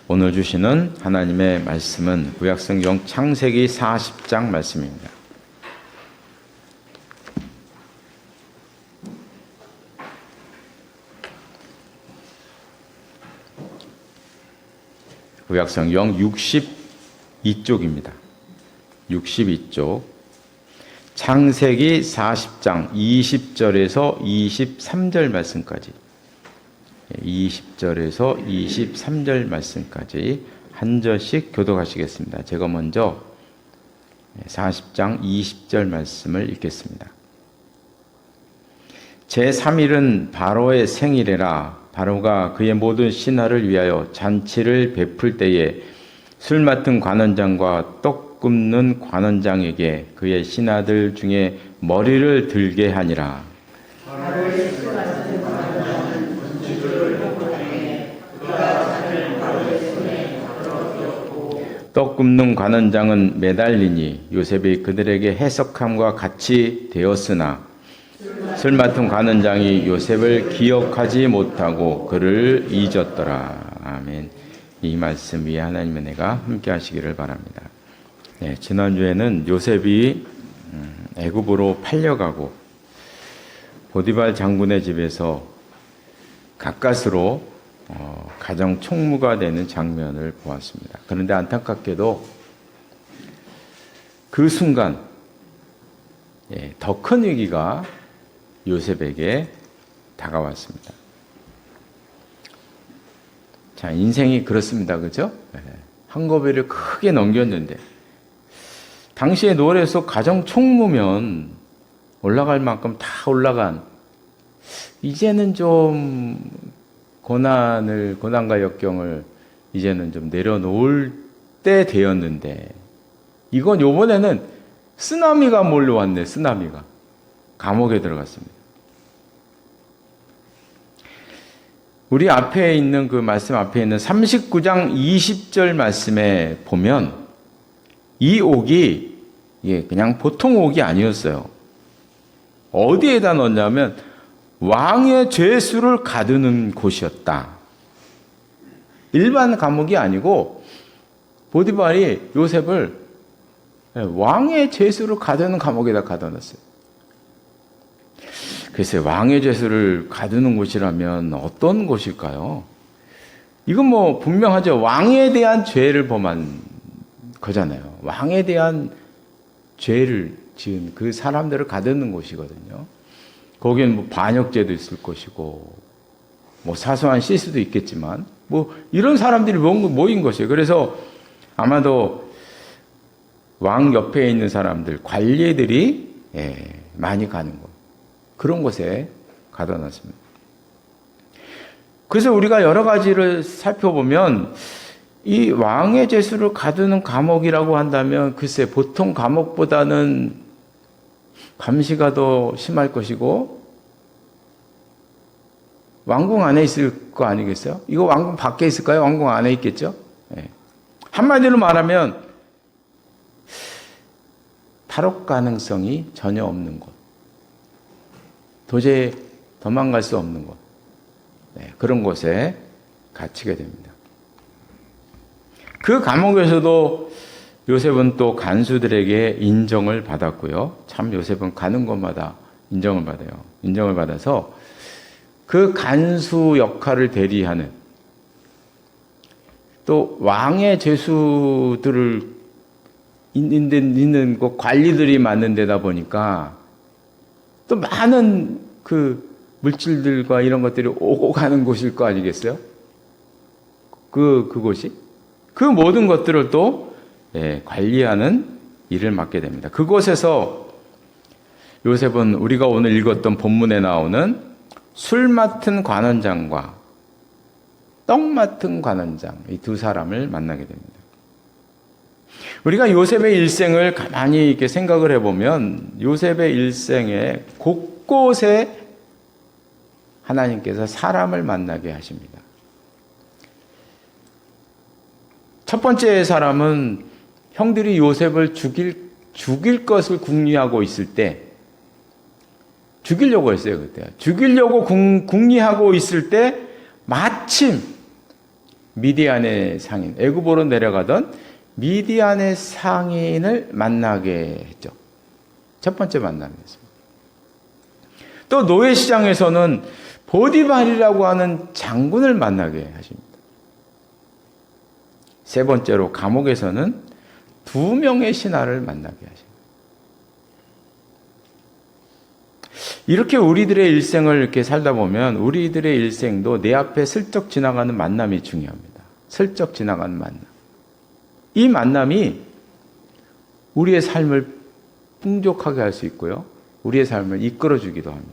오늘 주시는 하나님의 말씀은 구약성경 창세기 40장 말씀입니다. 구약성경 62쪽입니다. 62쪽 창세기 40장 20절에서 23절 말씀까지 20절에서 23절 말씀까지 한 절씩 교독하시겠습니다. 제가 먼저 40장 20절 말씀을 읽겠습니다. 제3일은 바로의 생일이라. 바로가 그의 모든 신하를 위하여 잔치를 베풀 때에 술 맡은 관원장과 떡 굽는 관원장에게 그의 신하들 중에 머리를 들게 하니라. 떡 굽는 관원장은 매달리니 요셉이 그들에게 해석함과 같이 되었으나 술 맡은 관원장이 요셉을 기억하지 못하고 그를 잊었더라. 아멘. 이 말씀 위에 하나님의 은혜가 함께 하시기를 바랍니다. 네, 지난주에는 요셉이 애굽으로 팔려가고 보디발 장군의 집에서 가까스로 가정 총무가 되는 장면을 보았습니다. 그런데 안타깝게도 그 순간 더 큰 위기가 요셉에게 다가왔습니다. 자, 인생이 그렇습니다. 그죠? 한 고비를 크게 넘겼는데 당시에 노래 속 가정 총무면 올라갈 만큼 다 올라간, 이제는 좀 고난과 역경을 이제는 좀 내려놓을 때 되었는데, 이건 요번에는 쓰나미가 몰려왔네. 쓰나미가 감옥에 들어갔습니다. 우리 앞에 있는 그 말씀 앞에 있는 39장 20절 말씀에 보면 이 옥이 그냥 보통 옥이 아니었어요. 어디에다 넣었냐면 왕의 죄수를 가두는 곳이었다. 일반 감옥이 아니고 보디발이 요셉을 왕의 죄수를 가두는 감옥에다 가둬놨어요. 글쎄, 왕의 죄수를 가두는 곳이라면 어떤 곳일까요? 이건 뭐 분명하죠. 왕에 대한 죄를 범한 거잖아요. 왕에 대한 죄를 지은 그 사람들을 가두는 곳이거든요. 거기는 뭐 반역죄도 있을 것이고, 뭐 사소한 실수도 있겠지만, 뭐 이런 사람들이 모인 것이에요. 그래서 아마도 왕 옆에 있는 사람들, 관리들이 많이 가는 곳, 그런 곳에 가둬놨습니다. 그래서 우리가 여러 가지를 살펴보면 이 왕의 죄수를 가두는 감옥이라고 한다면 글쎄 보통 감옥보다는 감시가 더 심할 것이고 왕궁 안에 있을 거 아니겠어요? 이거 왕궁 밖에 있을까요? 왕궁 안에 있겠죠? 한마디로 말하면 탈옥 가능성이 전혀 없는 곳, 도저히 도망갈 수 없는 곳, 그런 곳에 갇히게 됩니다. 그 감옥에서도 요셉은 또 간수들에게 인정을 받았고요. 참 요셉은 가는 곳마다 인정을 받아요. 인정을 받아서 그 간수 역할을 대리하는, 또 왕의 죄수들을 있는 그 관리들이 많은 데다 보니까 또 많은 그 물질들과 이런 것들이 오고 가는 곳일 거 아니겠어요? 그곳이? 그 모든 것들을 또 관리하는 일을 맡게 됩니다. 그곳에서 요셉은 우리가 오늘 읽었던 본문에 나오는 술 맡은 관원장과 떡 맡은 관원장, 이 두 사람을 만나게 됩니다. 우리가 요셉의 일생을 가만히 이렇게 생각을 해보면 요셉의 일생에 곳곳에 하나님께서 사람을 만나게 하십니다. 첫 번째 사람은 형들이 요셉을 죽일 것을 궁리하고 있을 때, 죽이려고 했어요, 그때. 죽이려고 궁리하고 있을 때 마침 미디안의 상인, 애굽으로 내려가던 미디안의 상인을 만나게 했죠. 첫 번째 만남이었습니다. 또 노예시장에서는 보디발이라고 하는 장군을 만나게 하십니다. 세 번째로 감옥에서는 2명의 신하를 만나게 하십니다. 이렇게 우리들의 일생을 이렇게 살다 보면 우리들의 일생도 내 앞에 슬쩍 지나가는 만남이 중요합니다. 슬쩍 지나가는 만남. 이 만남이 우리의 삶을 풍족하게 할 수 있고요. 우리의 삶을 이끌어주기도 합니다.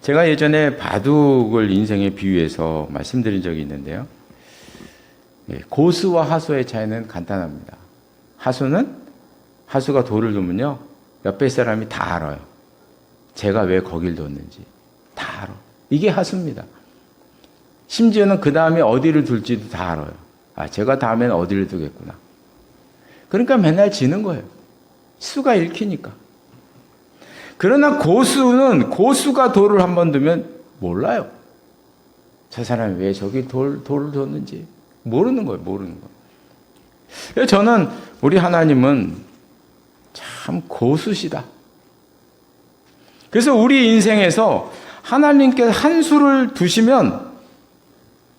제가 예전에 바둑을 인생에 비유해서 말씀드린 적이 있는데요. 고수와 하수의 차이는 간단합니다. 하수가 돌을 두면요. 옆에 사람이 다 알아요. 제가 왜 거길 뒀는지 다 알아. 이게 하수입니다. 심지어는 그 다음에 어디를 둘지도 다 알아요. 아, 제가 다음엔 어디를 두겠구나. 그러니까 맨날 지는 거예요. 수가 읽히니까. 그러나 고수가 돌을 한번 두면 몰라요. 저 사람이 왜 저기 돌을 뒀는지 모르는 거예요. 모르는 거예요. 저는 우리 하나님은 참 고수시다. 그래서 우리 인생에서 하나님께서 한 수를 두시면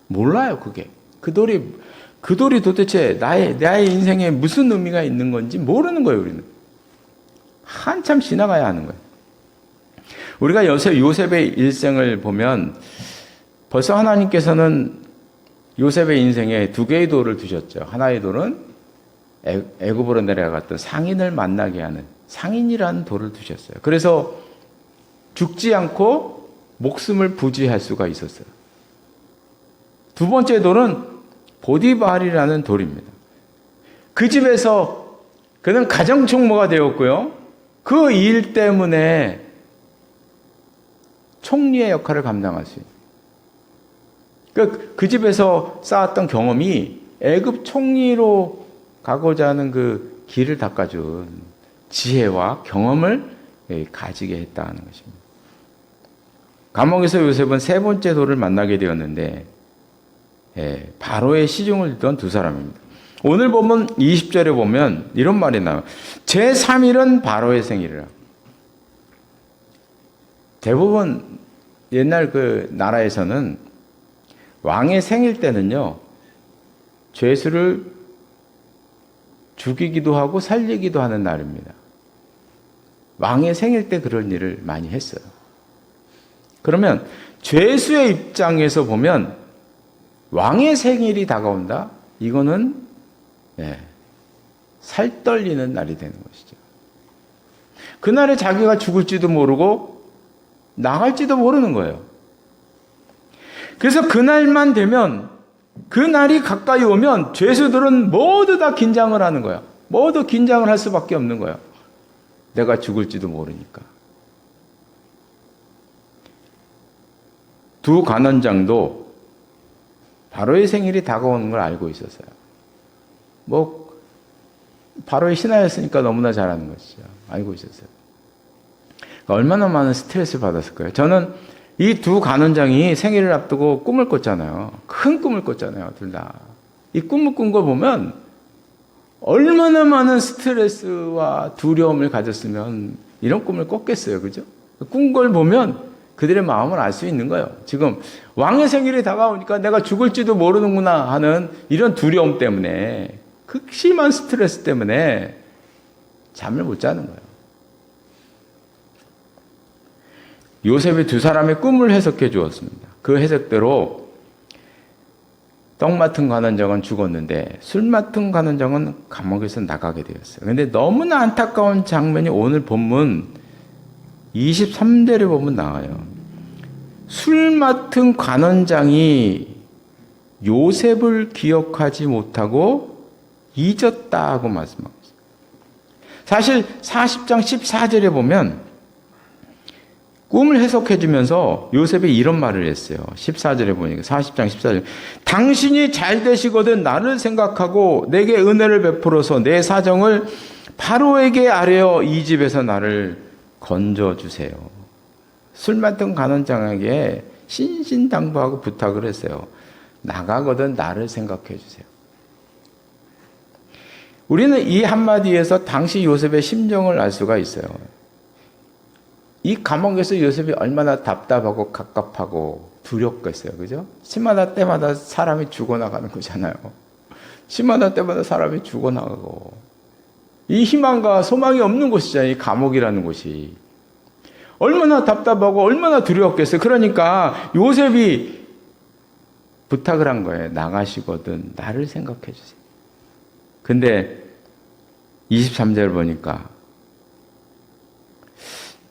몰라요, 그게. 그 돌이 도대체 나의 인생에 무슨 의미가 있는 건지 모르는 거예요, 우리는. 한참 지나가야 하는 거예요. 우리가 요셉의 일생을 보면 벌써 하나님께서는 요셉의 인생에 2개의 돌을 두셨죠. 하나의 돌은 애굽으로 내려갔던 상인을 만나게 하는 상인이라는 돌을 두셨어요. 그래서 죽지 않고 목숨을 부지할 수가 있었어요. 2번째 돌은 보디발이라는 돌입니다. 그 집에서 그는 가정총무가 되었고요. 그 일 때문에 총리의 역할을 감당할 수 있는. 그 집에서 쌓았던 경험이 애굽 총리로 가고자 하는 그 길을 닦아준 지혜와 경험을 가지게 했다는 것입니다. 감옥에서 요셉은 3번째 돌을 만나게 되었는데 바로의 시중을 듣던 2사람입니다. 오늘 보면 20절에 보면 이런 말이 나와요. 제3일은 바로의 생일이라. 대부분 옛날 그 나라에서는 왕의 생일 때는요, 죄수를 죽이기도 하고 살리기도 하는 날입니다. 왕의 생일 때 그런 일을 많이 했어요. 그러면 죄수의 입장에서 보면 왕의 생일이 다가온다? 이거는 살 떨리는 날이 되는 것이죠. 그날에 자기가 죽을지도 모르고 나갈지도 모르는 거예요. 그래서 그날만 되면, 그날이 가까이 오면 죄수들은 모두 다 긴장을 하는 거야. 모두 긴장을 할 수밖에 없는 거야. 내가 죽을지도 모르니까. 2 간원장도 바로의 생일이 다가오는 걸 알고 있었어요. 바로의 신하였으니까 너무나 잘하는 것이죠. 알고 있었어요. 얼마나 많은 스트레스를 받았을까요? 저는 이 2 간원장이 생일을 앞두고 꿈을 꿨잖아요. 큰 꿈을 꿨잖아요, 둘 다. 이 꿈을 꾼 거 보면 얼마나 많은 스트레스와 두려움을 가졌으면 이런 꿈을 꿨겠어요, 그죠? 꾼 걸 보면 그들의 마음을 알 수 있는 거예요. 지금 왕의 생일이 다가오니까 내가 죽을지도 모르는구나 하는 이런 두려움 때문에, 극심한 스트레스 때문에 잠을 못 자는 거예요. 요셉이 2사람의 꿈을 해석해 주었습니다. 그 해석대로 떡 맡은 관원장은 죽었는데 술 맡은 관원장은 감옥에서 나가게 되었어요. 그런데 너무나 안타까운 장면이 오늘 본문 23절에 보면 나와요. 술 맡은 관원장이 요셉을 기억하지 못하고 잊었다고 말씀하고 있어요. 사실 40장 14절에 보면 꿈을 해석해 주면서 요셉이 이런 말을 했어요. 14절에 보니까 40장 14절. 당신이 잘 되시거든 나를 생각하고 내게 은혜를 베풀어서 내 사정을 바로에게 아뢰어 이 집에서 나를 건져주세요. 술 맡은 간원장에게 신신당부하고 부탁을 했어요. 나가거든 나를 생각해 주세요. 우리는 이 한마디에서 당시 요셉의 심정을 알 수가 있어요. 이 감옥에서 요셉이 얼마나 답답하고 갑갑하고 두렵겠어요. 그죠? 시마다 때마다 사람이 죽어나가는 거잖아요. 시마다 때마다 사람이 죽어나가고. 이 희망과 소망이 없는 곳이잖아요. 이 감옥이라는 곳이. 얼마나 답답하고 얼마나 두려웠겠어요. 그러니까 요셉이 부탁을 한 거예요. 나가시거든 나를 생각해 주세요. 근데 23절 보니까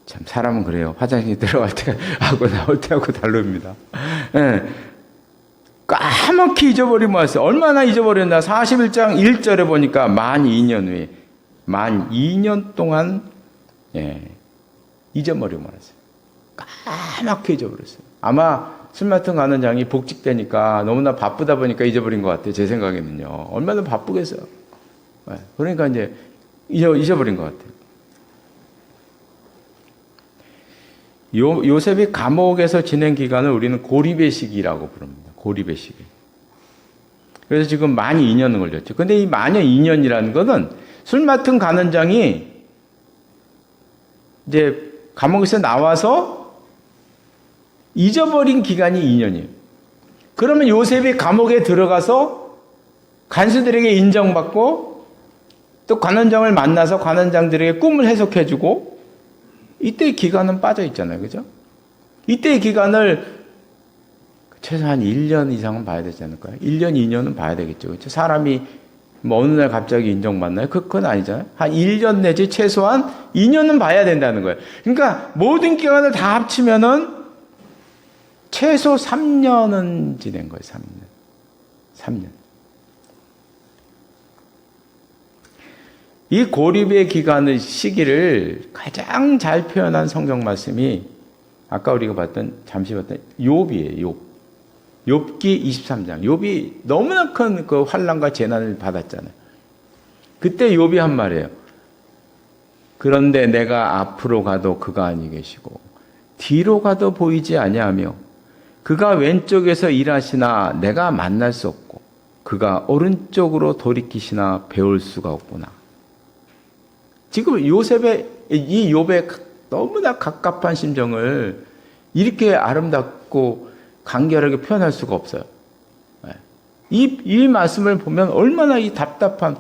참 사람은 그래요. 화장실 들어갈 때 하고 나올 때 하고 다릅니다. 네. 까맣게 잊어버리면 왔어요. 얼마나 잊어버렸나. 41장 1절에 보니까 만 2년 후에 만 2년 동안 잊어버리고 말았어요. 까맣게 잊어버렸어요. 아마 술 맡은 가는 장이 복직되니까 너무나 바쁘다 보니까 잊어버린 것 같아요. 제 생각에는요. 얼마나 바쁘겠어요. 그러니까 이제 잊어버린 것 같아요. 요셉이 감옥에서 지낸 기간을 우리는 고립의 시기라고 부릅니다. 고립의 시기. 그래서 지금 만 2년을 걸렸죠. 근데 이 만 2년이라는 것은 술 맡은 간원장이 이제 감옥에서 나와서 잊어버린 기간이 2년이에요. 그러면 요셉이 감옥에 들어가서 간수들에게 인정받고 또 관원장을 만나서 관원장들에게 꿈을 해석해주고 이때의 기간은 빠져 있잖아요. 그죠? 이때의 기간을 최소한 1년 이상은 봐야 되지 않을까요? 1년, 2년은 봐야 되겠죠. 그렇죠? 사람이 뭐 어느 날 갑자기 인정받나요? 그건 아니잖아요. 한 1년 내지 최소한 2년은 봐야 된다는 거예요. 그러니까 모든 기간을 다 합치면은 최소 3년은 지낸 거예요. 3년. 이 고립의 기간의 시기를 가장 잘 표현한 성경 말씀이 아까 우리가 잠시 봤던 욥이에요. 욥기 23장. 욥이 너무나 큰 그 환난과 재난을 받았잖아요. 그때 욥이 한 말이에요. 그런데 내가 앞으로 가도 그가 아니 계시고 뒤로 가도 보이지 아니하며 그가 왼쪽에서 일하시나 내가 만날 수 없고 그가 오른쪽으로 돌이키시나 배울 수가 없구나. 지금 이 욥의 너무나 갑갑한 심정을 이렇게 아름답고 간결하게 표현할 수가 없어요. 이 말씀을 보면 얼마나 이 답답한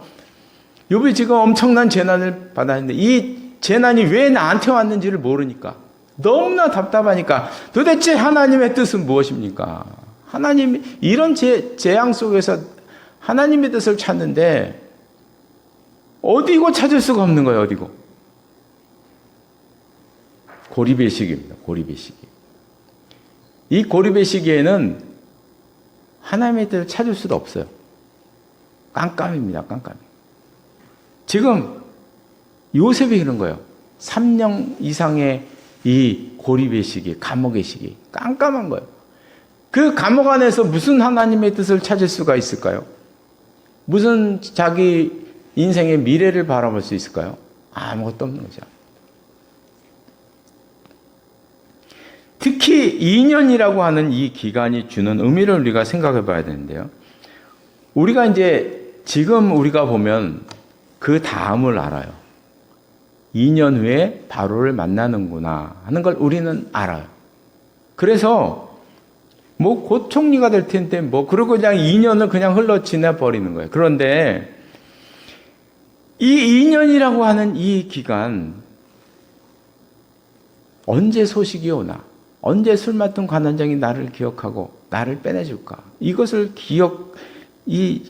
욥이 지금 엄청난 재난을 받았는데 이 재난이 왜 나한테 왔는지를 모르니까 너무나 답답하니까 도대체 하나님의 뜻은 무엇입니까? 하나님 이런 재앙 속에서 하나님의 뜻을 찾는데 어디고 찾을 수가 없는 거예요. 어디고. 고립의 시기입니다. 고립의 시기. 이 고립의 시기에는 하나님의 뜻을 찾을 수도 없어요. 깜깜입니다. 깜깜. 지금 요셉이 그런 거예요. 3년 이상의 이 고립의 시기, 감옥의 시기. 깜깜한 거예요. 그 감옥 안에서 무슨 하나님의 뜻을 찾을 수가 있을까요? 무슨 자기 인생의 미래를 바라볼 수 있을까요? 아무것도 없는 거죠. 특히 2년이라고 하는 이 기간이 주는 의미를 우리가 생각해 봐야 되는데요. 우리가 이제 지금 우리가 보면 그 다음을 알아요. 2년 후에 바로를 만나는구나 하는 걸 우리는 알아요. 그래서 뭐 곧 총리가 될 텐데 뭐 그러고 그냥 2년을 그냥 흘러 지내 버리는 거예요. 그런데 이 2년이라고 하는 이 기간 언제 소식이 오나? 언제 술 맡은 관원장이 나를 기억하고 나를 빼내줄까? 이것을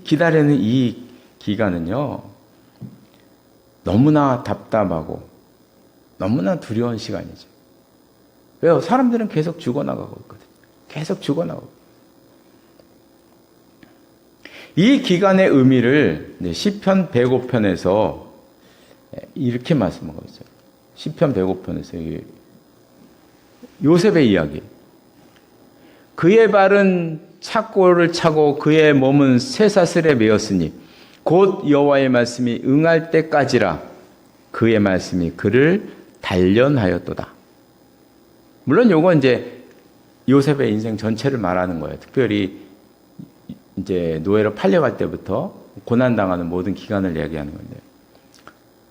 기다리는 이 기간은요, 너무나 답답하고 너무나 두려운 시간이죠. 왜요? 사람들은 계속 죽어나가고 있거든요. 계속 죽어나가고. 이 기간의 의미를 시편 105편에서 이렇게 말씀하고 있어요. 시편 105편에서 요셉의 이야기. 그의 발은 착고를 차고 그의 몸은 쇠사슬에 매었으니 곧 여호와의 말씀이 응할 때까지라 그의 말씀이 그를 단련하였도다. 물론 요건 이제 요셉의 인생 전체를 말하는 거예요. 특별히 이제 노예로 팔려갈 때부터 고난당하는 모든 기간을 이야기하는 건데,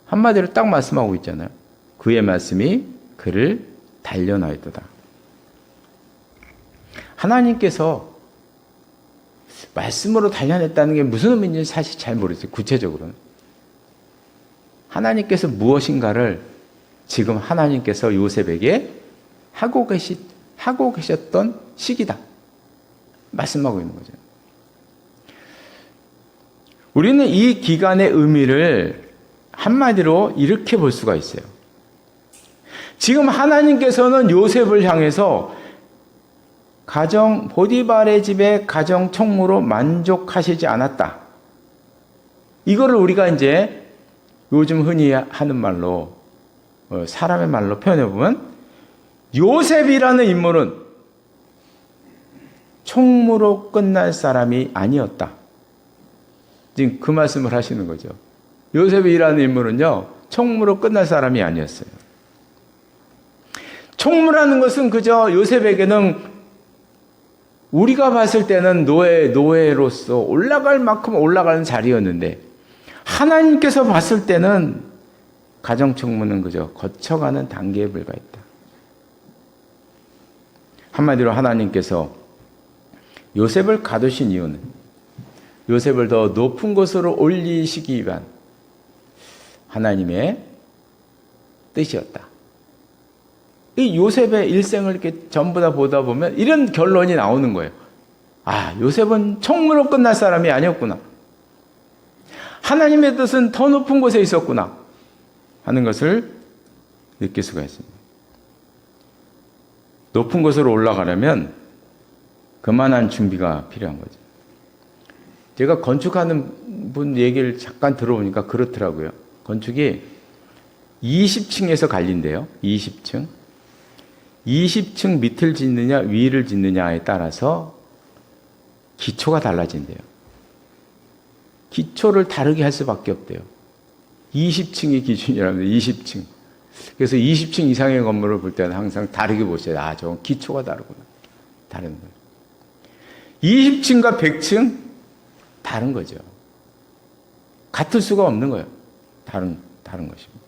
한마디로 딱 말씀하고 있잖아요. 그의 말씀이 그를 단련하였도다. 하나님께서 말씀으로 단련했다는 게 무슨 의미인지 사실 잘 모르겠어요. 구체적으로는. 하나님께서 무엇인가를 지금 하나님께서 요셉에게 하고 계셨던 시기다. 말씀하고 있는 거죠. 우리는 이 기간의 의미를 한마디로 이렇게 볼 수가 있어요. 지금 하나님께서는 요셉을 향해서 보디발의 집의 가정 총무로 만족하시지 않았다. 이거를 우리가 이제 요즘 흔히 하는 말로, 사람의 말로 표현해 보면, 요셉이라는 인물은 총무로 끝날 사람이 아니었다. 지금 그 말씀을 하시는 거죠. 요셉이라는 인물은요, 총무로 끝날 사람이 아니었어요. 총무라는 것은 그저 요셉에게는 우리가 봤을 때는 노예로서 올라갈 만큼 올라가는 자리였는데, 하나님께서 봤을 때는 가정총무는 그저 거쳐가는 단계에 불과했다. 한마디로 하나님께서 요셉을 가두신 이유는 요셉을 더 높은 곳으로 올리시기 위한 하나님의 뜻이었다. 이 요셉의 일생을 이렇게 전부 다 보다 보면 이런 결론이 나오는 거예요. 아, 요셉은 총무로 끝날 사람이 아니었구나. 하나님의 뜻은 더 높은 곳에 있었구나 하는 것을 느낄 수가 있습니다. 높은 곳으로 올라가려면 그만한 준비가 필요한 거죠. 제가 건축하는 분 얘기를 잠깐 들어보니까 그렇더라고요. 건축이 20층에서 갈린대요. 20층. 20층 밑을 짓느냐 위를 짓느냐에 따라서 기초가 달라진대요. 기초를 다르게 할 수밖에 없대요. 20층이 기준이라면 20층. 그래서 20층 이상의 건물을 볼 때는 항상 다르게 보셔야 돼요. 아, 저건 기초가 다르구나. 다른 거예요. 20층과 100층? 다른 거죠. 같을 수가 없는 거예요. 다른 것입니다.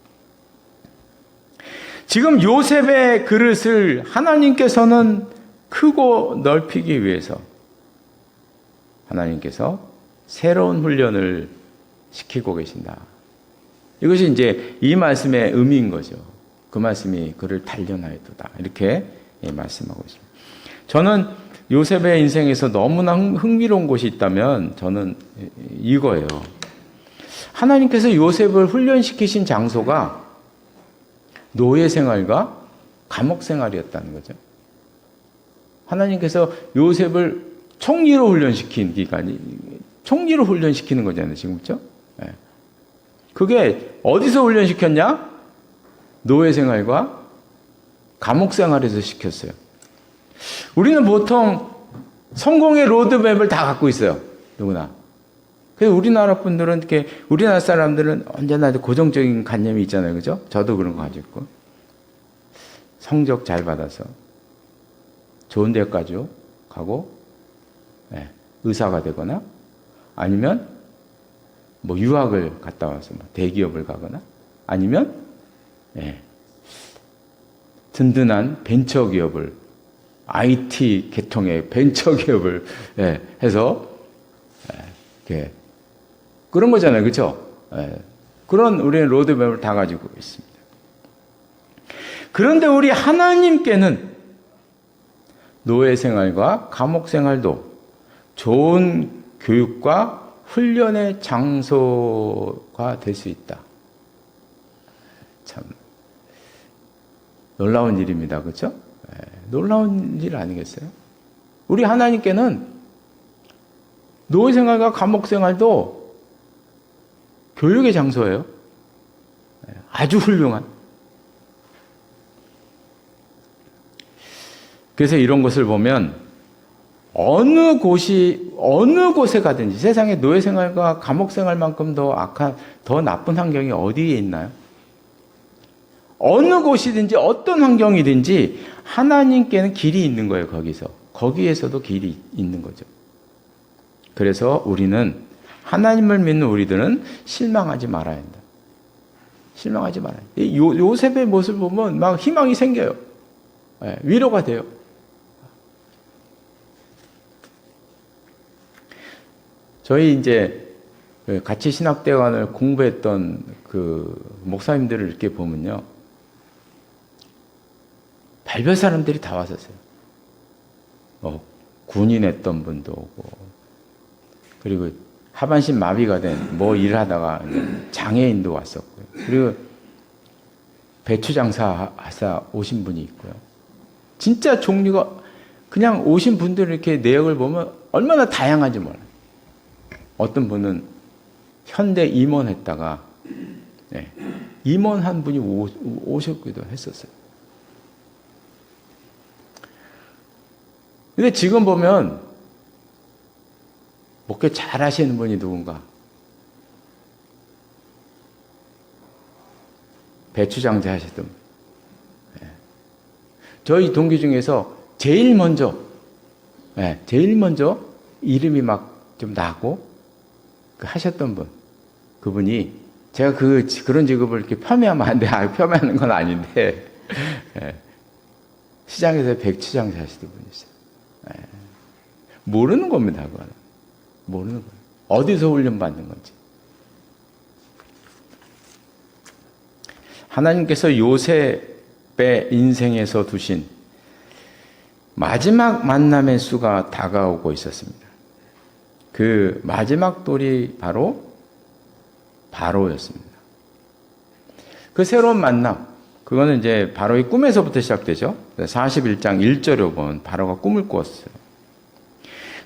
지금 요셉의 그릇을 하나님께서는 크고 넓히기 위해서 하나님께서 새로운 훈련을 시키고 계신다. 이것이 이제 이 말씀의 의미인 거죠. 그 말씀이 그를 단련하였도다. 이렇게 말씀하고 있습니다. 저는 요셉의 인생에서 너무나 흥미로운 곳이 있다면 저는 이거예요. 하나님께서 요셉을 훈련시키신 장소가 노예 생활과 감옥 생활이었다는 거죠. 하나님께서 요셉을 총리로 훈련시킨 기간이, 총리로 훈련시키는 거잖아요, 지금, 그렇죠? 네. 그게 어디서 훈련시켰냐? 노예 생활과 감옥 생활에서 시켰어요. 우리는 보통 성공의 로드맵을 다 갖고 있어요, 누구나. 그래서 우리나라 분들은 이렇게, 우리나라 사람들은 언제나 고정적인 관념이 있잖아요, 그죠? 저도 그런 거 가지고 있고. 성적 잘 받아서 좋은 대학까지 가고, 네, 의사가 되거나, 아니면 뭐 유학을 갔다 와서 뭐 대기업을 가거나, 아니면 네, 든든한 벤처기업을, IT 계통의 벤처기업을 네, 해서 네, 그런 거잖아요, 그렇죠? 네, 그런 우리는 로드맵을 다 가지고 있습니다. 그런데 우리 하나님께는 노예 생활과 감옥 생활도 좋은 교육과 훈련의 장소가 될 수 있다. 참 놀라운 일입니다. 그렇죠? 네, 놀라운 일 아니겠어요? 우리 하나님께는 노예 생활과 감옥 생활도 교육의 장소예요. 네, 아주 훌륭한. 그래서 이런 것을 보면 어느 곳에 가든지 세상에 노예 생활과 감옥 생활만큼 더 나쁜 환경이 어디에 있나요? 어느 곳이든지 어떤 환경이든지 하나님께는 길이 있는 거예요, 거기서. 거기에서도 길이 있는 거죠. 그래서 우리는 하나님을 믿는 우리들은 실망하지 말아야 한다. 실망하지 말아야 한다. 요셉의 모습을 보면 막 희망이 생겨요. 예, 위로가 돼요. 저희 이제 같이 신학대학원을 공부했던 그 목사님들을 이렇게 보면요. 별별 사람들이 다 왔었어요. 군인했던 분도 오고, 그리고 하반신 마비가 된 뭐 일을 하다가 장애인도 왔었고요. 그리고 배추 장사하사 오신 분이 있고요. 진짜 종류가 그냥 오신 분들 이렇게 내역을 보면 얼마나 다양한지 몰라요. 어떤 분은 현대 임원했다가 임원한 분이 오셨기도 했었어요. 근데 지금 보면 목회 잘 하시는 분이 누군가? 배추 장사 하시던 분. 저희 동기 중에서 제일 먼저 이름이 막 좀 나고 하셨던 분. 그분이 제가 그런 직업을 이렇게 폄훼하면 안 돼. 폄훼하는 건 아닌데 시장에서 배추 장사 하시던 분이세요. 모르는 겁니다. 그거는. 모르는 거예요. 어디서 훈련받는 건지. 하나님께서 요셉의 인생에서 두신 마지막 만남의 수가 다가오고 있었습니다. 그 마지막 돌이 바로 바로였습니다. 그 새로운 만남, 그거는 이제 바로의 꿈에서부터 시작되죠. 41장 1절에 보면 바로가 꿈을 꾸었어요.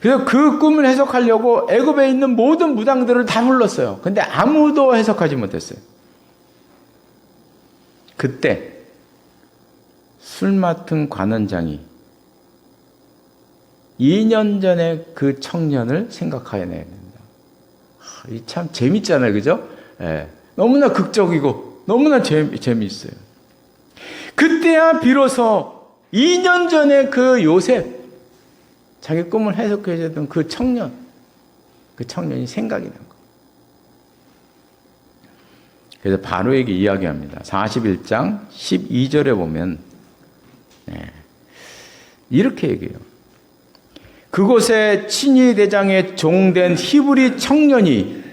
그래서 그 꿈을 해석하려고 애굽에 있는 모든 무당들을 다 불렀어요. 근데 아무도 해석하지 못했어요. 그때 술 맡은 관원장이 2년 전에 그 청년을 생각해내야 된다. 이 참 재밌잖아요, 그죠? 너무나 극적이고 너무나 재미있어요. 그때야 비로소 2년 전에 그 요셉, 자기 꿈을 해석해 주던 그 청년이 생각이 난 거예요. 그래서 바로에게 이야기합니다. 41장 12절에 보면 이렇게 얘기해요. 그곳에 친위 대장의 종된 히브리 청년이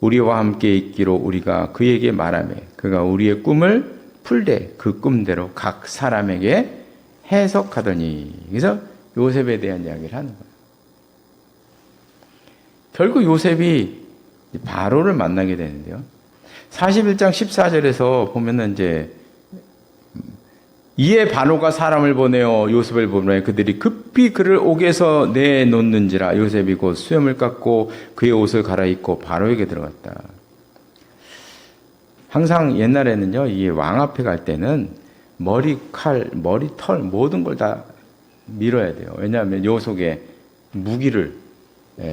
우리와 함께 있기로 우리가 그에게 말하며 그가 우리의 꿈을 풀되 그 꿈대로 각 사람에게 해석하더니. 그래서 요셉에 대한 이야기를 하는 거예요. 결국 요셉이 바로를 만나게 되는데요. 41장 14절에서 보면은 이제 이에 바로가 사람을 보내어 요셉을 보내 그들이 급히 그를 옥에서 내놓는지라. 요셉이 곧 수염을 깎고 그의 옷을 갈아입고 바로에게 들어갔다. 항상 옛날에는요, 이 왕 앞에 갈 때는 머리, 칼, 머리, 털 모든 걸 다 밀어야 돼요. 왜냐하면 요 속에 무기를,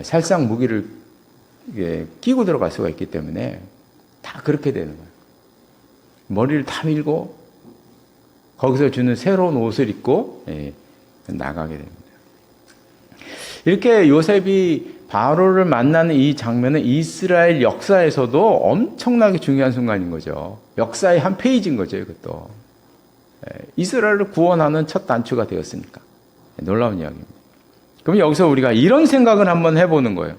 살상 무기를 끼고 들어갈 수가 있기 때문에 다 그렇게 되는 거예요. 머리를 다 밀고 거기서 주는 새로운 옷을 입고 나가게 됩니다. 이렇게 요셉이 바로를 만나는 이 장면은 이스라엘 역사에서도 엄청나게 중요한 순간인 거죠. 역사의 한 페이지인 거죠, 이것도. 이스라엘을 구원하는 첫 단추가 되었으니까. 놀라운 이야기입니다. 그럼 여기서 우리가 이런 생각을 한번 해보는 거예요.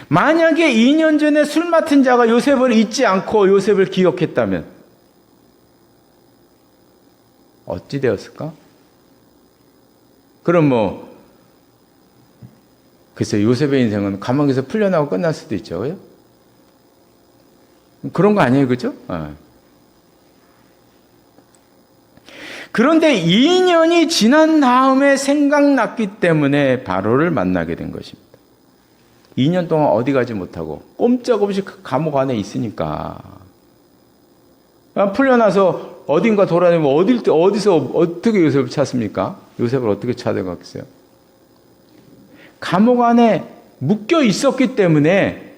만약에 2년 전에 술 맡은 자가 요셉을 잊지 않고 요셉을 기억했다면 어찌 되었을까? 그럼 글쎄 요셉의 인생은 감옥에서 풀려나고 끝날 수도 있죠. 그죠? 그런 거 아니에요, 그죠? 그런데 2년이 지난 다음에 생각났기 때문에 바로를 만나게 된 것입니다. 2년 동안 어디 가지 못하고 꼼짝없이 감옥 안에 있으니까 풀려나서 어딘가 돌아다니면 어디서 어떻게 요셉을 찾습니까? 요셉을 어떻게 찾아갔겠어요? 감옥 안에 묶여 있었기 때문에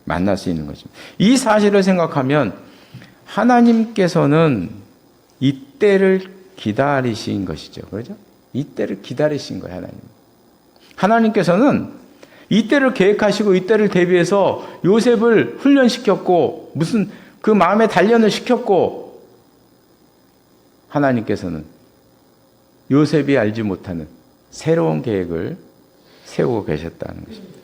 만날 수 있는 것입니다. 이 사실을 생각하면 하나님께서는 이때를 기다리신 것이죠. 그렇죠? 이때를 기다리신 거예요, 하나님. 하나님께서는 이때를 계획하시고 이때를 대비해서 요셉을 훈련시켰고 무슨 그 마음의 단련을 시켰고, 하나님께서는 요셉이 알지 못하는 새로운 계획을 세우고 계셨다는 것입니다.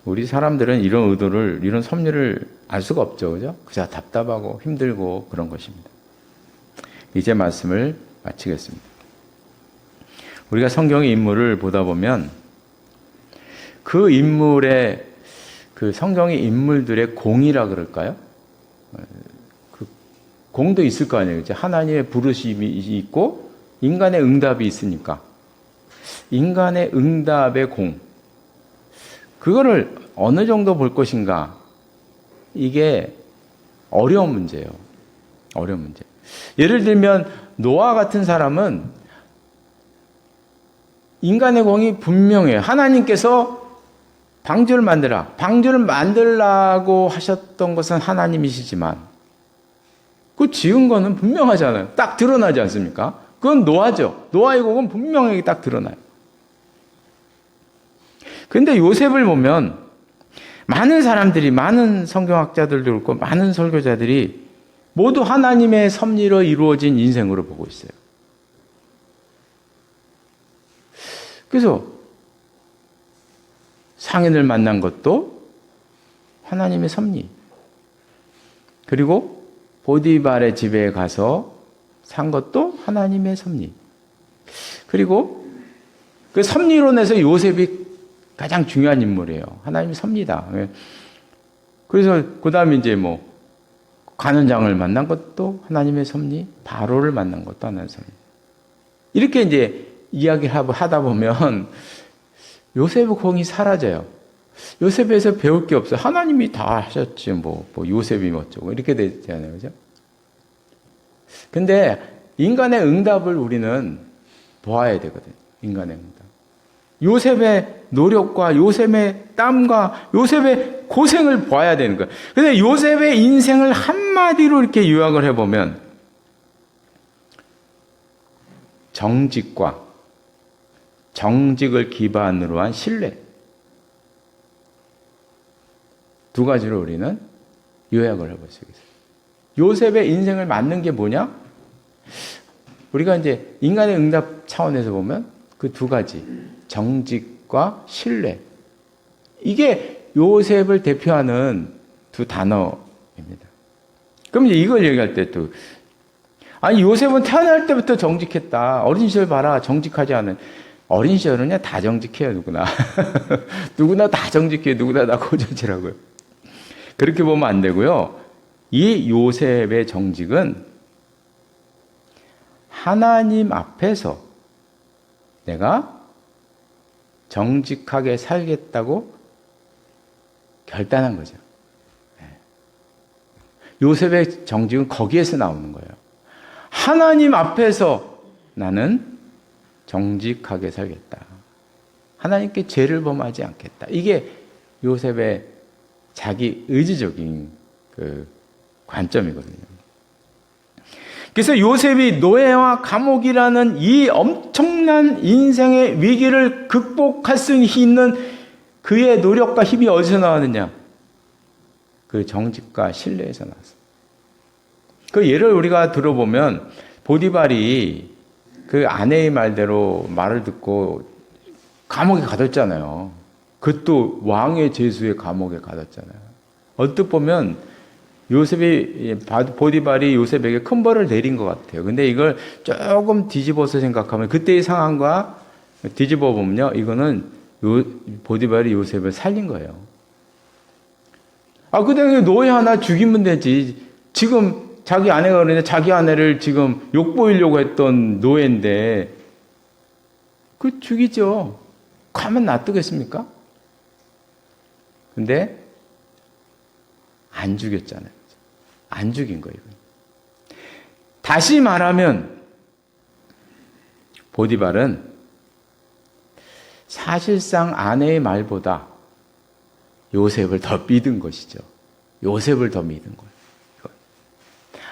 우리 사람들은 이런 의도를, 이런 섭리를 알 수가 없죠. 그죠? 그저 답답하고 힘들고 그런 것입니다. 이제 말씀을 마치겠습니다. 우리가 성경의 인물을 보다 보면 그 인물의, 그 성경의 인물들의 공이라 그럴까요? 그 공도 있을 거 아니에요. 하나님의 부르심이 있고 인간의 응답이 있으니까. 인간의 응답의 공. 그거를 어느 정도 볼 것인가? 이게 어려운 문제예요. 어려운 문제. 예를 들면 노아 같은 사람은 인간의 공이 분명해요. 하나님께서 방주를 만들라. 방주를 만들라고 하셨던 것은 하나님이시지만 그 지은 거는 분명하잖아요. 딱 드러나지 않습니까? 그건 노아죠. 노아의 공은 분명하게 딱 드러나요. 그런데 요셉을 보면 많은 사람들이, 많은 성경학자들도 그렇고 많은 설교자들이 모두 하나님의 섭리로 이루어진 인생으로 보고 있어요. 그래서 상인을 만난 것도 하나님의 섭리. 그리고 보디발의 집에 가서 산 것도 하나님의 섭리. 그리고 그 섭리론에서 요셉이 가장 중요한 인물이에요. 하나님의 섭리다. 그래서 그 다음에 이제 뭐 관원장을 만난 것도 하나님의 섭리, 바로를 만난 것도 하나님의 섭리. 이렇게 이제 이야기를 하다 보면 요셉의 공이 사라져요. 요셉에서 배울 게 없어요. 하나님이 다 하셨지, 뭐 요셉이 어쩌고, 이렇게 되잖아요. 그죠? 근데 인간의 응답을 우리는 보아야 되거든요. 인간의 응답. 요셉의 노력과 요셉의 땀과 요셉의 고생을 봐야 되는 거예요. 근데 요셉의 인생을 한마디로 이렇게 요약을 해보면 정직과 정직을 기반으로 한 신뢰. 두 가지로 우리는 요약을 해볼 수 있어요. 요셉의 인생을 맞는 게 뭐냐? 우리가 이제 인간의 응답 차원에서 보면 그 두 가지, 정직과 신뢰. 이게 요셉을 대표하는 두 단어입니다. 그럼 이제 이걸 얘기할 때 또, 아니, 요셉은 태어날 때부터 정직했다. 어린 시절 봐라, 정직하지 않은. 어린 시절은 다 정직해요, 누구나. 누구나 다 정직해요. 누구나 다 고전치라고요. 그렇게 보면 안 되고요. 이 요셉의 정직은 하나님 앞에서 내가 정직하게 살겠다고 결단한 거죠. 요셉의 정직은 거기에서 나오는 거예요. 하나님 앞에서 나는 정직하게 살겠다. 하나님께 죄를 범하지 않겠다. 이게 요셉의 자기 의지적인 그 관점이거든요. 그래서 요셉이 노예와 감옥이라는 이 엄청난 인생의 위기를 극복할 수 있는 그의 노력과 힘이 어디서 나왔느냐? 그 정직과 신뢰에서 나왔어요. 그 예를 우리가 들어보면 보디발이 그 아내의 말대로 말을 듣고 감옥에 가뒀잖아요. 그것도 왕의 제수의 감옥에 가뒀잖아요. 언뜻 보면 요셉이, 보디발이 요셉에게 큰 벌을 내린 것 같아요. 근데 이걸 조금 뒤집어서 생각하면 그때의 상황과 뒤집어 보면요, 이거는 보디발이 요셉을 살린 거예요. 아, 그때 노예 하나 죽이면 되지. 지금 자기 아내가 그러는데 자기 아내를 지금 욕보이려고 했던 노예인데 그 죽이죠. 가면 놔두겠습니까? 근데 안 죽였잖아요. 안 죽인 거예요. 다시 말하면 보디발은 사실상 아내의 말보다 요셉을 더 믿은 것이죠. 요셉을 더 믿은 거예요.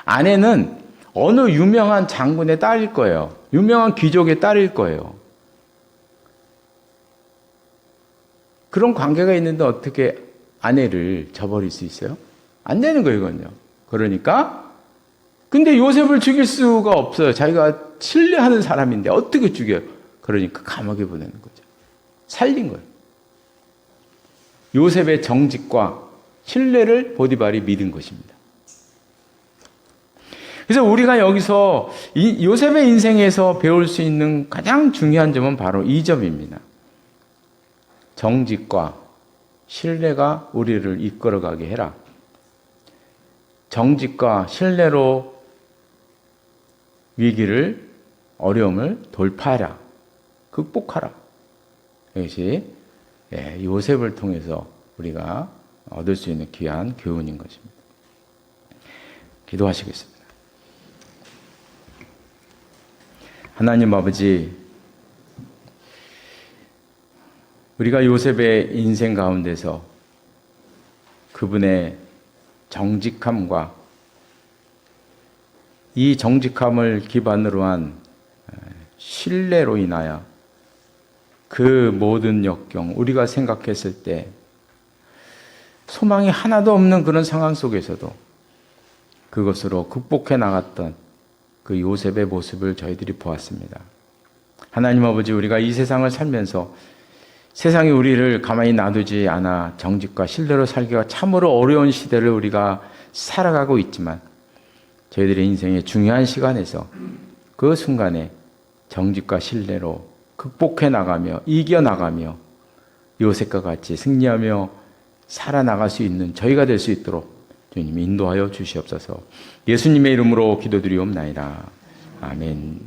아내는 어느 유명한 장군의 딸일 거예요. 유명한 귀족의 딸일 거예요. 그런 관계가 있는데 어떻게 아내를 저버릴 수 있어요? 안 되는 거예요, 이건요. 그러니까 근데 요셉을 죽일 수가 없어요. 자기가 신뢰하는 사람인데 어떻게 죽여요? 그러니까 감옥에 보내는 거죠. 살린 거예요. 요셉의 정직과 신뢰를 보디발이 믿은 것입니다. 그래서 우리가 여기서 요셉의 인생에서 배울 수 있는 가장 중요한 점은 바로 이 점입니다. 정직과 신뢰가 우리를 이끌어가게 해라. 정직과 신뢰로 위기를, 어려움을 돌파하라. 극복하라. 이것이 요셉을 통해서 우리가 얻을 수 있는 귀한 교훈인 것입니다. 기도하시겠습니다. 하나님 아버지, 우리가 요셉의 인생 가운데서 그분의 정직함과 이 정직함을 기반으로 한 신뢰로 인하여 그 모든 역경, 우리가 생각했을 때 소망이 하나도 없는 그런 상황 속에서도 그것으로 극복해 나갔던 그 요셉의 모습을 저희들이 보았습니다. 하나님 아버지, 우리가 이 세상을 살면서 세상이 우리를 가만히 놔두지 않아 정직과 신뢰로 살기가 참으로 어려운 시대를 우리가 살아가고 있지만 저희들의 인생의 중요한 시간에서 그 순간에 정직과 신뢰로 극복해 나가며 이겨나가며 요셉과 같이 승리하며 살아나갈 수 있는 저희가 될 수 있도록 주님 인도하여 주시옵소서. 예수님의 이름으로 기도드리옵나이다. 아멘.